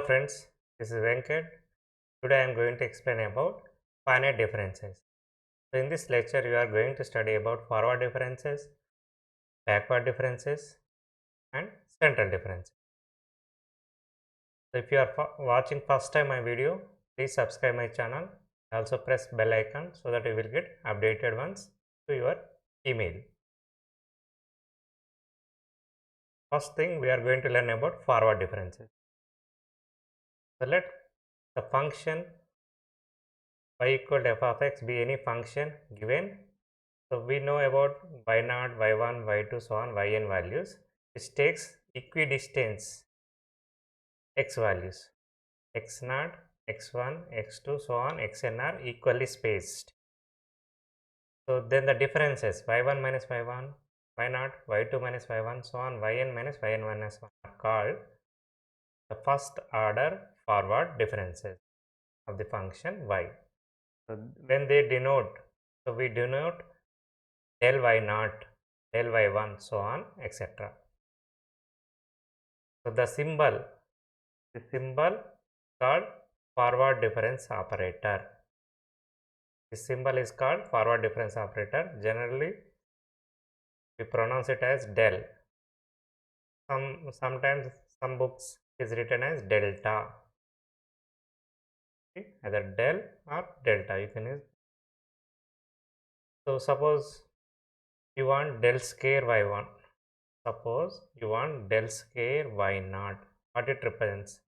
friends, this is Venkat. Today I am going to explain about finite differences. So in this lecture you are going to study about forward differences, backward differences and central differences. So if you are watching first time my video, please subscribe my channel. Also press bell icon so that you will get updated ones to your email. First thing we are going to learn about forward differences. So let the function y equal to f of x be any function given. So we know about y0, y1, y2, so on, yn values, which takes equidistance x values, x0, x1, x2, so on, xn are equally spaced. So then the differences y1 minus y1, y0, y2 minus y1, so on, yn minus yn minus 1 are called the first order forward differences of the function y. So when they denote, so we denote del y0, del y1, so on, etc. So the symbol called forward difference operator. This symbol is called forward difference operator. Generally, we pronounce it as del. Sometimes some books is written as delta. Okay? Either del or delta you can use. So suppose you want del square y1. Suppose you want del square y0. What it represents?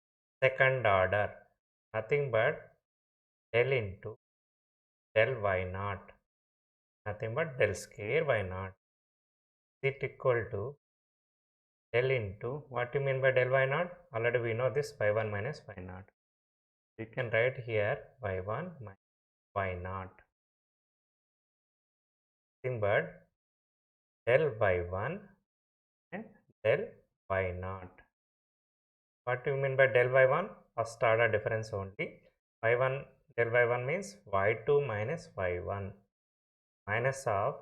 Second order. Nothing but del into del y0. Nothing but del square y0. Is it equal to del into, what do you mean by del y0? Already we know this y1 minus y0. You can write here y1 minus y0. Nothing but del y1 and del y0. What do you mean by del y1? First order difference only. y1 del y1 means y2 minus y1 minus of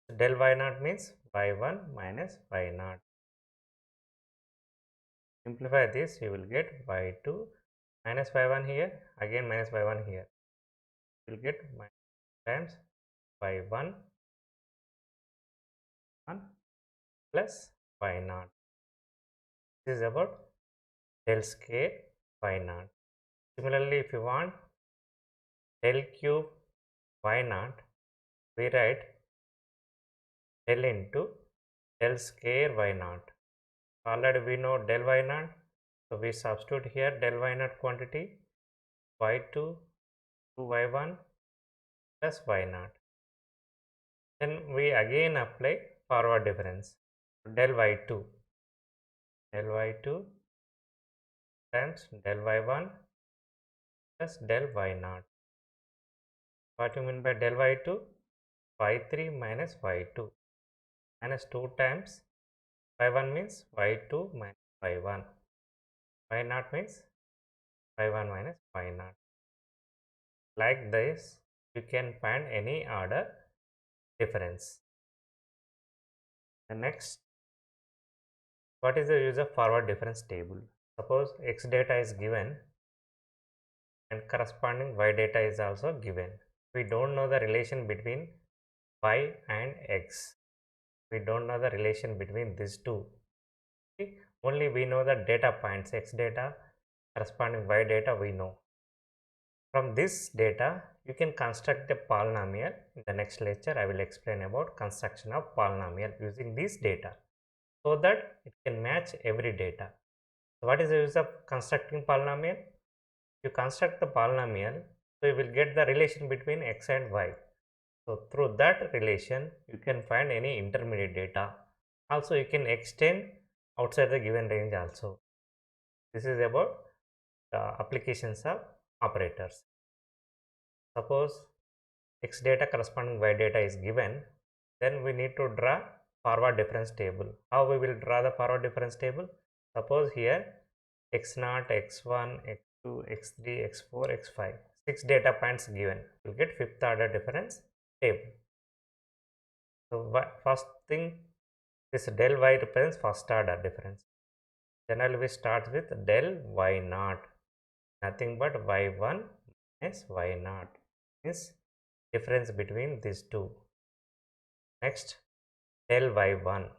del y0 means y1 minus y0. Simplify this, you will get y2 minus y1 here, again minus y1 here. You will get minus times y1 plus y0. This is about del square y0. Similarly, if you want del cube y0, we write del into del square y0. Already we know del y0, so we substitute here del y0 quantity y2 to y1 plus y0. Then we again apply forward difference del y2 times del y1 plus del y0. What do you mean by del y2? y3 minus y2 minus 2 times y1 means y2 minus y1, y0 means y1 minus y0. Like this, you can find any order difference. The next, what is the use of forward difference table? Suppose x data is given and corresponding y data is also given. We don't know the relation between y and x. We don't know the relation between these two. Okay? Only we know the data points, x data corresponding y data we know. From this data, you can construct a polynomial. In the next lecture, I will explain about construction of polynomial using this data so that it can match every data. So what is the use of constructing polynomial? You construct the polynomial, so you will get the relation between x and y. So through that relation, you can find any intermediate data. Also, you can extend outside the given range also. This is about the applications of operators. Suppose x data corresponding y data is given, then we need to draw forward difference table. How we will draw the forward difference table? Suppose here x0, x1, x2, x3, x4, x5, 6 data points given. You will get fifth order difference table. So first thing, this del y represents first order difference. Generally we start with del y naught, nothing but y1 minus y naught is difference between these two. Next, del y1,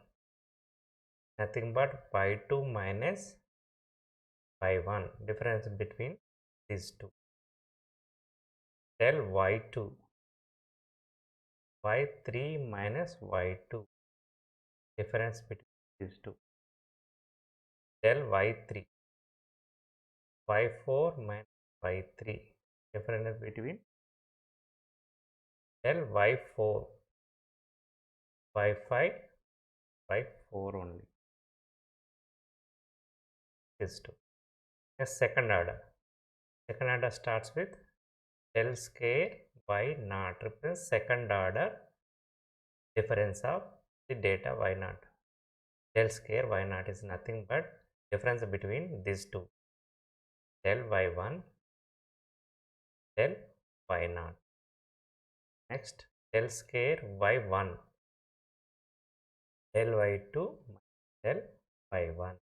nothing but y2 minus y1, difference between these two. Del y2, y3 minus y2, difference between these two. Del y3, y4 minus y3, difference between. Del y4, y5, y4 only. These two. Yes, second order. Second order starts with del square y naught, represents second order difference of the data y naught. Del square y naught is nothing but difference between these two. Del y1, del y naught. Next, del square y1, del y2, del y1.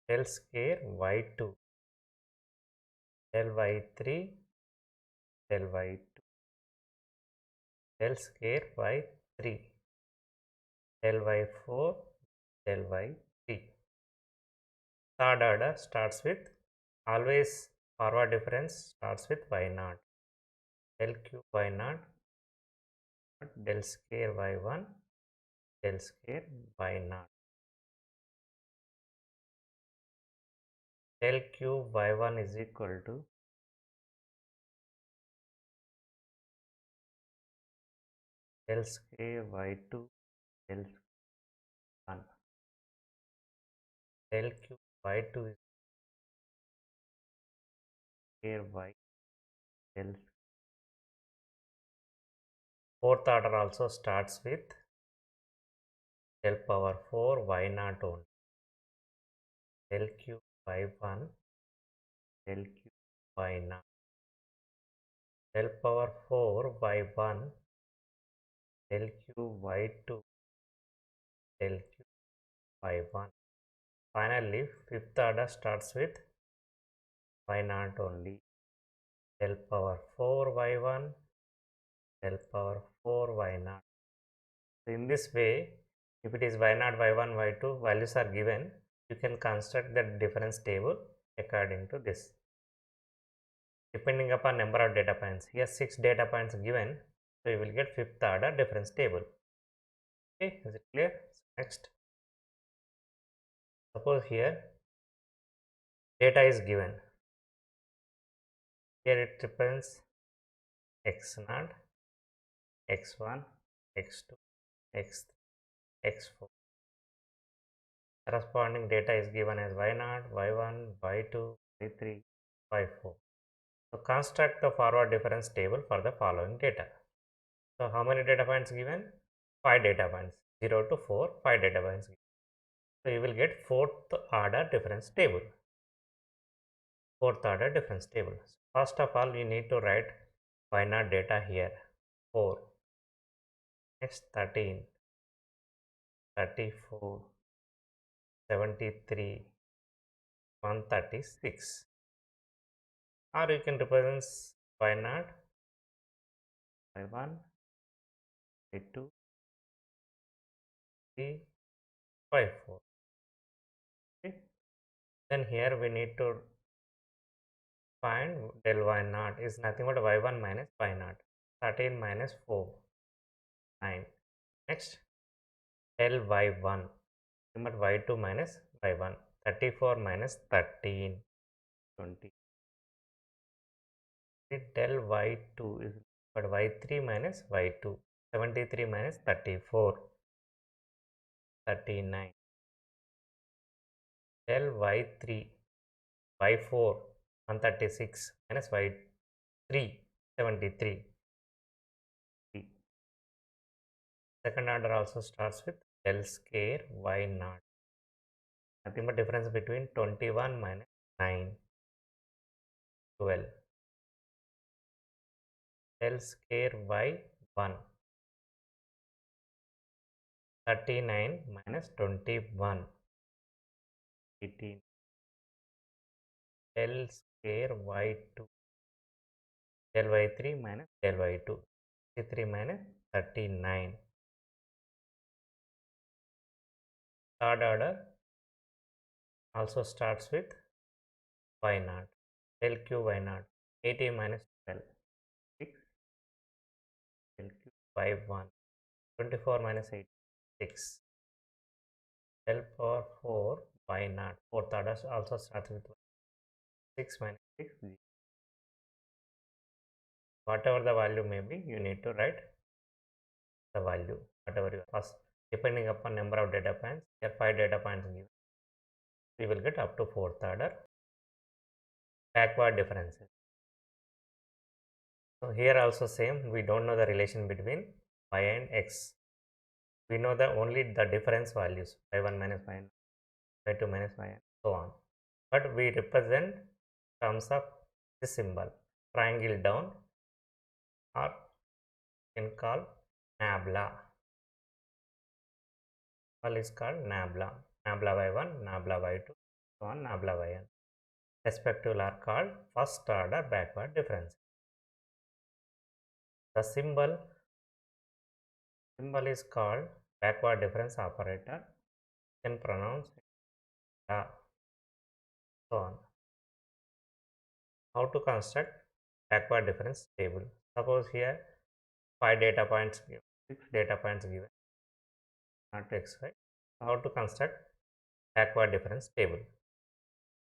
Del square y2, del y3, del y2. Del square y3, del y4, del y3. Third order starts with, always forward difference starts with y naught. Del cube y naught, del square y1, del square y naught. Del cube y1 is equal to del square y2, del square 1. Del cube y2 is square y del. Fourth order also starts with del power 4 y naught only. Del cube y1, del cube y naught. Del power 4 y1, del cube y2, del cube y1. Finally, fifth order starts with y naught only. Del power 4 y1, del power 4 y naught. So in this way, if it is y naught, y1, y2 values are given, you can construct the difference table according to this, depending upon number of data points. Here 6 data points given, so you will get fifth order difference table. Okay, is it clear? Next, suppose here data is given. Here it represents x0, x1, x2, x3, x4. Corresponding data is given as y0, y1, y2, y3, y4. So construct the forward difference table for the following data. So how many data points given? 5 data points, 0 to 4, 5 data points given. So you will get fourth order difference table. Fourth order difference table. So first of all, you need to write y0 data here, 4. Next 13, 34, 73, 136. Or you can represent y0, y1, y2, 3, y4. Okay. Then here we need to find del y0 is nothing but y1 minus y0. 13 minus 4, 9. Next, del y1, nothing but y2 minus y1. 34 minus 13, 20. Del y2 is but y3 minus y2. 73 minus 34, 39. Del y3, y4, 136 minus y3, 73. Second order also starts with del square y0. Nothing but difference between 21 minus 9, 12. Del square y1, 39 minus 21. 18. Del square y2, del y3 minus del y2, 63 minus 39. Third order also starts with y naught, del q y naught, 80 minus 12, 6, del q y1, 24 minus 8, 6, del power 4 y naught, fourth order also starts with 6 minus 6, 0. Whatever the value may be, you need to write the value, whatever you first, depending upon number of data points. There are 5 data points given. We will get up to fourth order backward differences. So here also same, we don't know the relation between y and x. We know the only the difference values, y1 minus y, y2 minus y, and so on. But we represent terms of this symbol, triangle down, or you can call nabla. All is called nabla. Nabla y1, nabla y2, so on, nabla yn. Respectively are called first order backward difference. The symbol is called backward difference operator. You can pronounce so on. How to construct backward difference table? Suppose here 5 data points given, 6 data points given, not x, right? How to construct backward difference table?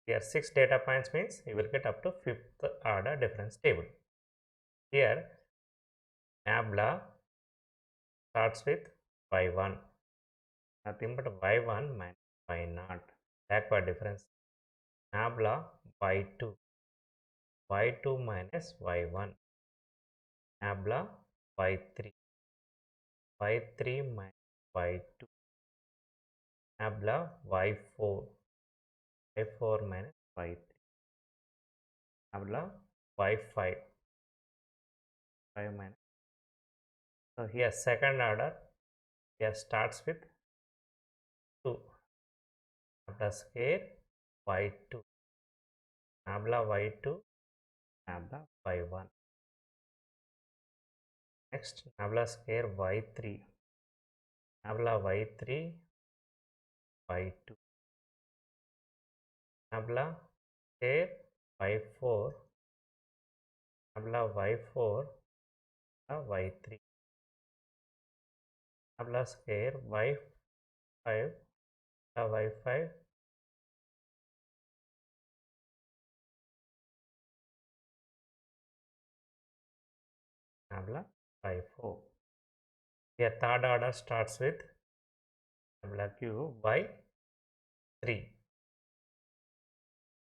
Here 6 data points means you will get up to 5th order difference table. Here nabla starts with y1, nothing but y1 minus y0, backward difference. Nabla y2, y2 minus y1, nabla y3, y3 minus y2, nabla y4, y4 minus y3, nabla y5, 5 minus. So here second order here starts with 2, nabla square y2, nabla y2, nabla y1. Next nabla square y3, nabla y3, y2, nabla square y4, nabla y4, y3, nabla square y5, y5, nabla y4. Here third order starts with nabla q y3,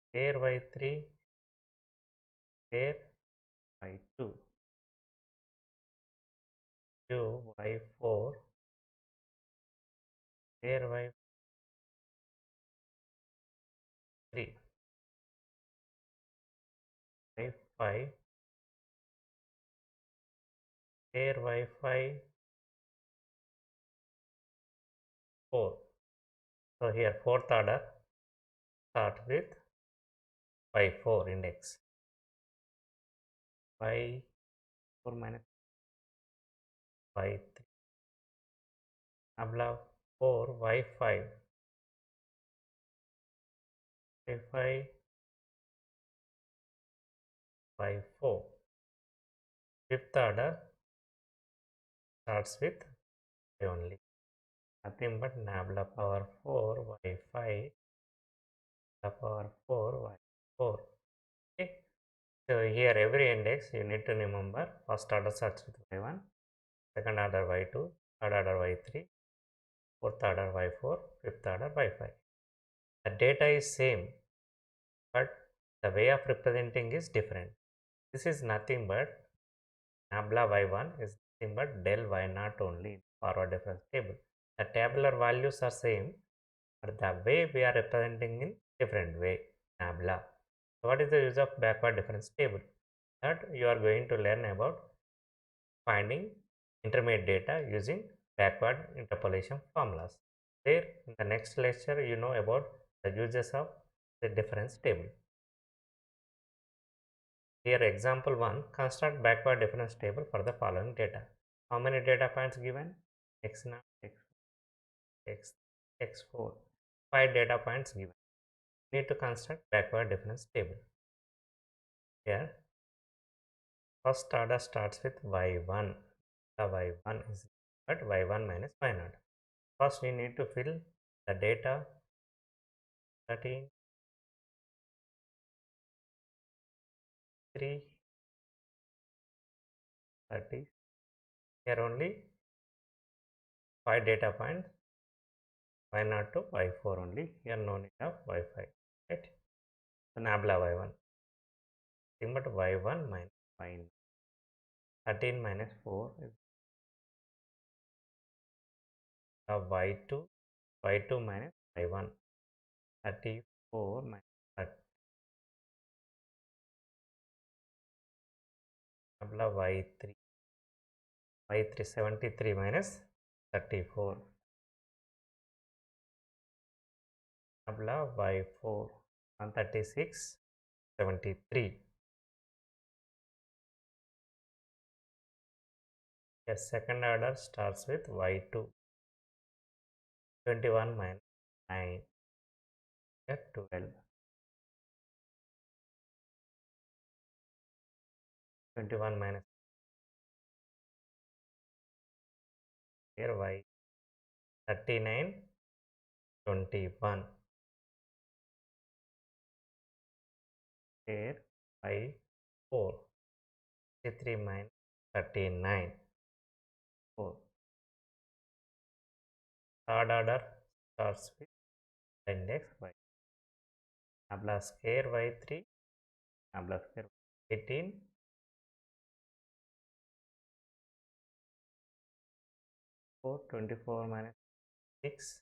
square y3, square y2, q y4, square y3, y5, square y5, 4. So here fourth order start with y4 index, y4 minus y3, nabla 4 y5, y5, y4. Fifth order starts with y only, nothing but nabla power 4 y5, the power 4 y4. Okay, so here every index you need to remember first order starts with y1, second order y2, third order y3, fourth order y4, fifth order y5. The data is same, but the way of representing is different. This is nothing but nabla y1 is nothing but del y0 only in forward difference table. The tabular values are same, but the way we are representing in different way, nabla. So what is the use of backward difference table? That you are going to learn about finding intermediate data using backward interpolation formulas. There in the next lecture you know about the uses of the difference table. Here example 1, construct backward difference table for the following data. How many data points given? X0, X, X4. 5 data points given. Need to construct backward difference table. Here first order starts with y1. The y1 is at y1 minus y0. First we need to fill the data 13, 3, 30. Here only 5 data points, y0 to y4 only. Here no need of y5, right? So nabla y1. Nothing but y1 minus y0. 13 minus 4 is y2, y2 minus y1. 34 minus 30. Nabla y3. y3 73 minus 34. Nabla y4 136 73. Here second order starts with y2. 21 minus 9. Here 12. 21 minus here y 39 21. Here y 4 53 minus 39 4. Third order starts with index y. Nabla square y3. Nabla square 18. 4 24 minus 6.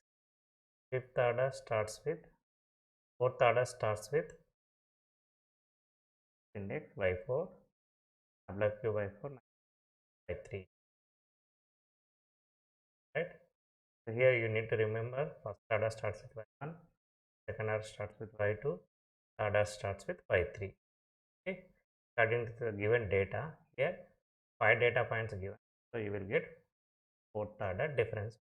Fifth order starts with fourth order starts with index y4. Nabla q y4 y3. Right? So here you need to remember first order starts with y1, second order starts with y2, third order starts with y3. Okay, according to the given data, here 5 data points given, so you will get fourth order difference.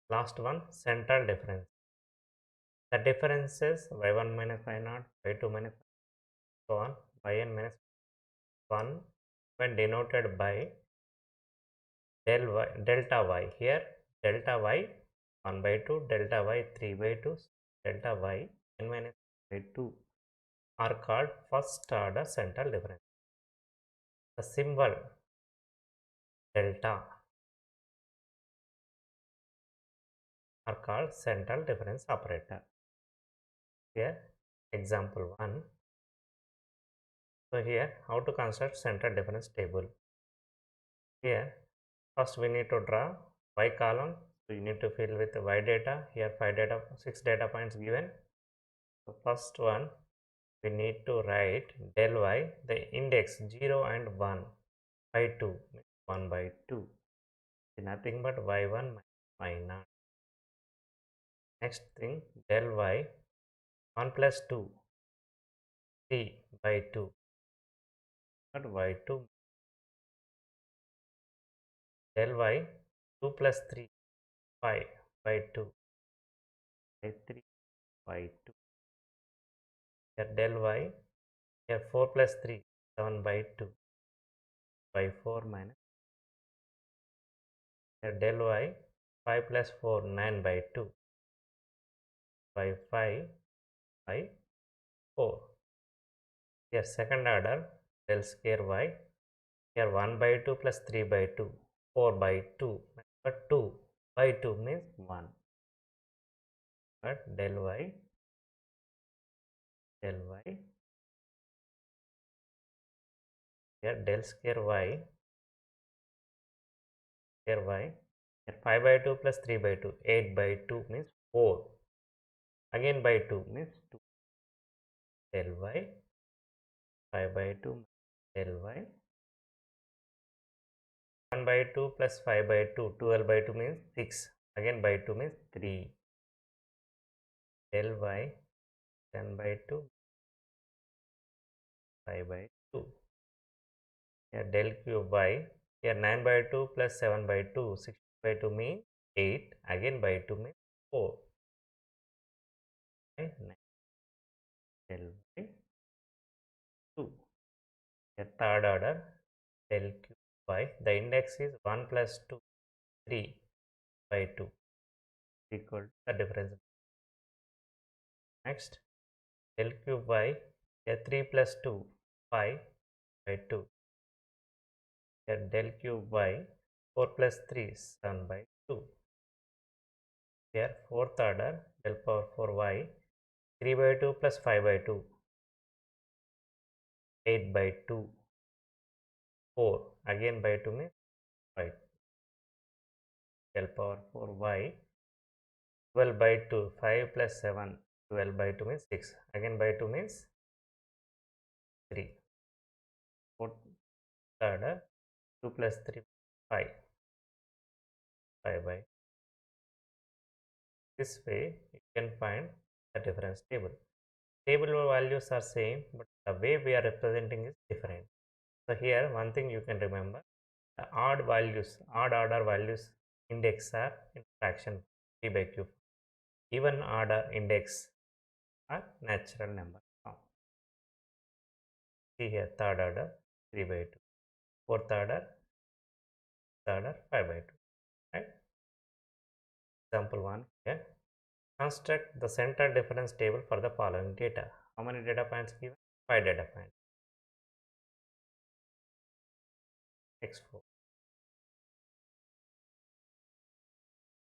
Last one, central difference. The differences y1 minus y0, y2 minus so on, yn minus 1 when denoted by delta y. Here delta y 1 by 2, delta y 3 by 2, delta y n minus by 2 are called first order central difference. The symbol delta are called central difference operator. Here example 1. So here how to construct central difference table. Here first we need to draw y column. So you need to fill with y data. Here 6 data points given. So first one we need to write del y, the index 0 and 1 by 2, 1 by 2. Nothing but y1 minus y0. Next thing del y 1 plus 2, 3 by 2, but y2 del y 2 plus 3, 5 by 2 by 3 by 2. Here del y, here 4 plus 3, 7 by 2 by 4 minus. Here del y 5 plus 4, 9 by 2 by 5 by 4. Here second order del square y, here 1 by 2 plus 3 by 2, 4 by 2, but 2 by 2 means 1, but del y here del square y, here y, here 5 by 2 plus 3 by 2, 8 by 2 means 4, again by 2 means 2, del y 5 by 2 del y 1 by 2 plus 5 by 2. 12 by 2 means 6. Again by 2 means 3. Del y 10 by 2, 5 by 2. Here del cube y. Here 9 by 2 plus 7 by 2. 6 by 2 means 8. Again by 2 means 4. By 9 del by 2. Here third order del cube y. The index is 1 plus 2, 3 by 2 equal to the difference. Next, del cube y. Here 3 plus 2, 5 by 2. Here del cube y. 4 plus 3, 7 by 2. Here fourth order del power 4y. 3 by 2 plus 5 by 2. 8 by 2. 4. Again by 2 means 5. Del power 4y. 12 by 2. 5 plus 7. 12 by 2 means 6. Again by 2 means 3. Fourth order 2 plus 3, 5. 5 by. This way you can find the difference table. Table values are same, but the way we are representing is different. So here one thing you can remember, the odd order values index are in fraction p by q. Even order index are natural number. See here third order 3 by 2, fourth order 5 by 2. Right? Example 1 here. Construct the center difference table for the following data. How many data points given? 5 data points. X4.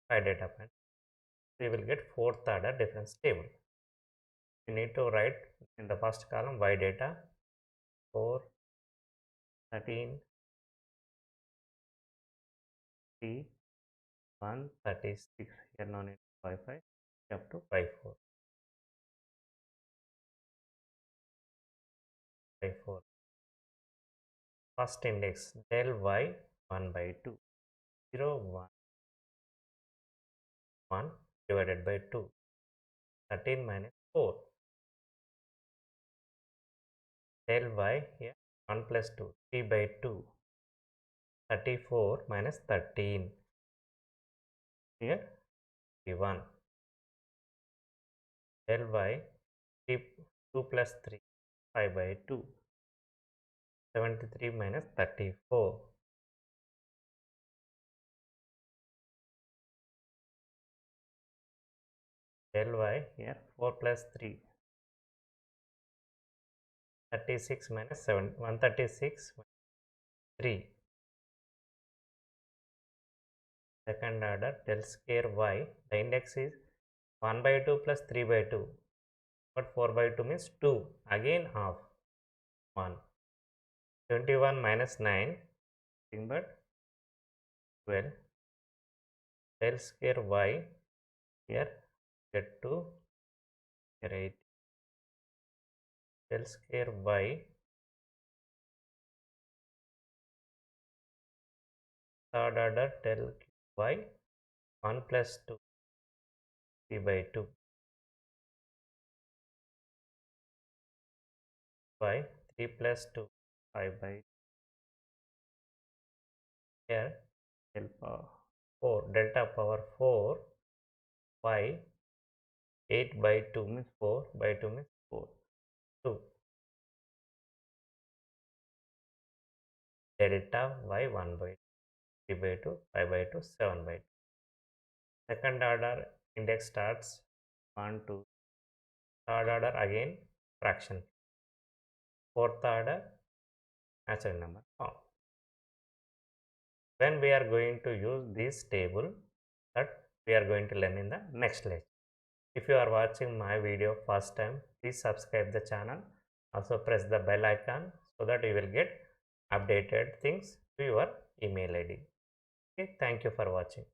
5 data points. We will get fourth order difference table. You need to write in the first column y data 4, 13, 3, 1, 36. Here no need to y5 up to y4. y4. First index del y 1 by 2. 0, 1, 1 divided by 2. 13 minus 4. Del y here 1 plus 2. 3 by 2. 34 minus 13. Here 1. Del y 2 plus 3. 5 by 2. 73 minus 34. Del y here 4 plus 3. 36 minus 7. 136 3. Second order del square y. The index is 1 by 2 plus 3 by 2. But 4 by 2 means 2. Again half 1. 21 minus 9. Nothing but 12. Del square y. Here get 2. Here 8. Del square y. Third order del y. 1 plus 2. 3 by 2. Y 3 plus 2. 5 by 2. Here del power 4. Delta power 4. Y 8 by 2 means 4 by 2 means 4. 2. Delta y 1 by 2. 3 by 2. 5 by 2. 7 by 2. Second order index starts 1, 2. Third order again fraction. Fourth order natural number form. When we are going to use this table, that we are going to learn in the next lecture. If you are watching my video first time, please subscribe the channel. Also press the bell icon so that you will get updated things to your email ID. Okay, thank you for watching.